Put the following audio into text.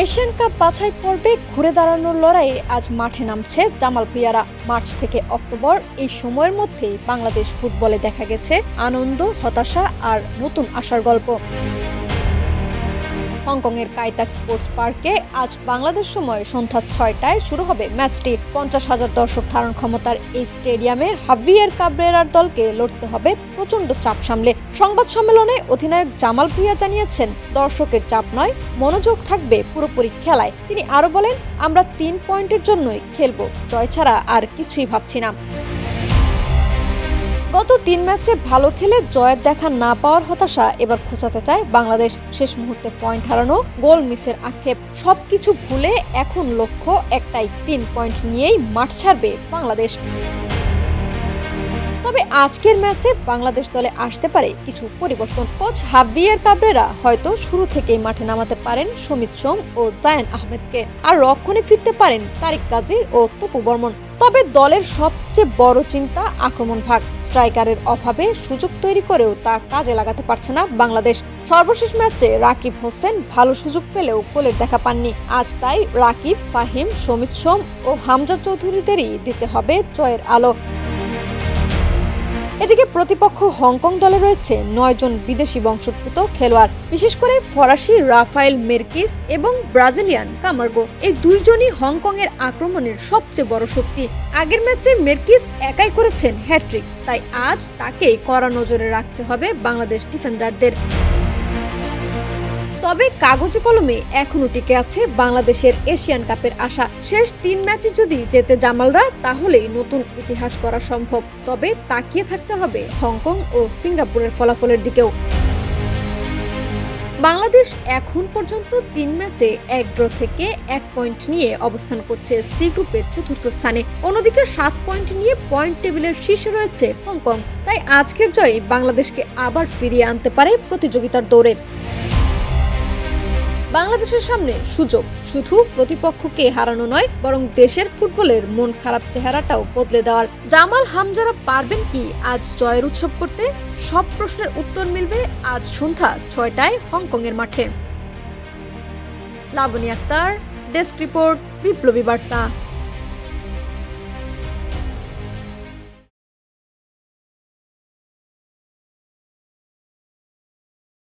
Asian cup বাছাই পর্বে ঘুরে দাঁড়ানোর লড়াইয়ে আজ মাঠে নামছে জামাল ভুঁইয়ারা। মার্চ থেকে অক্টোবর এই সময়ের মধ্যেই বাংলাদেশ ফুটবলে দেখা গেছে আনন্দ, হতাশা আর নতুন আশার গল্প। হংকংয়ের কাইতাক স্পোর্টস পার্কে আজ বাংলাদেশ সময় সন্ধ্যা ৬টায় শুরু হবে ম্যাচটি। ৫০,০০০ দর্শক ধারণ ক্ষমতার এই স্টেডিয়ামে হাভিয়ের কাবরেরার দলকে লড়তে হবে প্রচণ্ড চাপ সামলে। সংবাদ সম্মেলনে অধিনায়ক জামাল ভুঁইয়া জানিয়েছেন, দর্শকের চাপ নয়, মনোযোগ থাকবে পুরোপুরি খেলায়। তিনি আরও বলেন, আমরা ৩ পয়েন্টের জন্যই খেলব, জয় ছাড়া আর কিছুই ভাবছি না। গত ৩ ম্যাচে ভালো খেলে জয়ের দেখা না পাওয়ার হতাশা এবার খোঁচাতে চায় বাংলাদেশ। শেষ মুহূর্তে পয়েন্ট হারানো, গোল মিসের আক্ষেপ, সবকিছু ভুলে এখন লক্ষ্য একটাই, ৩ পয়েন্ট নিয়েই মাঠ ছাড়বে বাংলাদেশ। তবে আজকের ম্যাচে বাংলাদেশ দলে আসতে পারে কিছু পরিবর্তন। কোচ হাভিয়ের কাবরেরা হয়তো শুরু থেকেই মাঠে নামাতে পারেন সমিত সোম ও জায়ান আহমেদকে, আর রক্ষণে ফিরতে পারেন তারিক কাজী ও তপু বর্মন। তবে দলের সবচেয়ে বড় চিন্তা আক্রমণ ভাগ। স্ট্রাইকারের অভাবে সুযোগ তৈরি করেও তা কাজে লাগাতে পারছে না বাংলাদেশ। সর্বশেষ ম্যাচে রাকিব হোসেন ভালো সুযোগ পেলেও গোলের দেখা পাননি। আজ তাই রাকিব, ফাহিম, সমিত সোম ও হামজা চৌধুরীদেরই দিতে হবে জয়ের আলো। এদিকে প্রতিপক্ষ হংকং দলে রয়েছে ৯ জন বিদেশি বংশোদ্ভূত খেলোয়াড়, বিশেষ করে ফরাসি রাফায়েল মেরকিস এবং ব্রাজিলিয়ান কামার্গো। এই দুইজনই হংকংয়ের আক্রমণের সবচেয়ে বড় শক্তি। আগের ম্যাচে মেরকিস একাই করেছেন হ্যাট্রিক, তাই আজ তাকেই কড়া নজরে রাখতে হবে বাংলাদেশ ডিফেন্ডারদের। তবে কাগজে কলমে এখনো টিকে আছে বাংলাদেশের এশিয়ান কাপের আশা। শেষ ৩ ম্যাচে যদি জেতে জামালরা, তাহলেই নতুন ইতিহাস করা সম্ভব। তবে তাকিয়ে থাকতে হবে হংকং ও সিঙ্গাপুরের ফলাফলের দিকেও। বাংলাদেশ এখন পর্যন্ত ৩ ম্যাচে ১ ড্র থেকে ১ পয়েন্ট নিয়ে অবস্থান করছে সি গ্রুপের ৪র্থ স্থানে। অন্যদিকে ৭ পয়েন্ট নিয়ে পয়েন্ট টেবিলের শীর্ষে রয়েছে হংকং। তাই আজকের জয় বাংলাদেশকে আবার ফিরিয়ে আনতে পারে প্রতিযোগিতার দৌড়ে। বাংলাদেশের সামনে সুযোগ শুধু প্রতিপক্ষকে হারানো নয়, বরং দেশের ফুটবলের মন খারাপ চেহারাটাও বদলে দেওয়ার। জামাল হামজারা পারবেন কি আজ জয়ের উৎসব করতে? সব প্রশ্নের উত্তর মিলবে আজ সন্ধ্যা ৬টায় হংকংয়ের মাঠে। লাবনী আক্তার, ডেস্ক রিপোর্ট, বিপ্লবী বার্তা।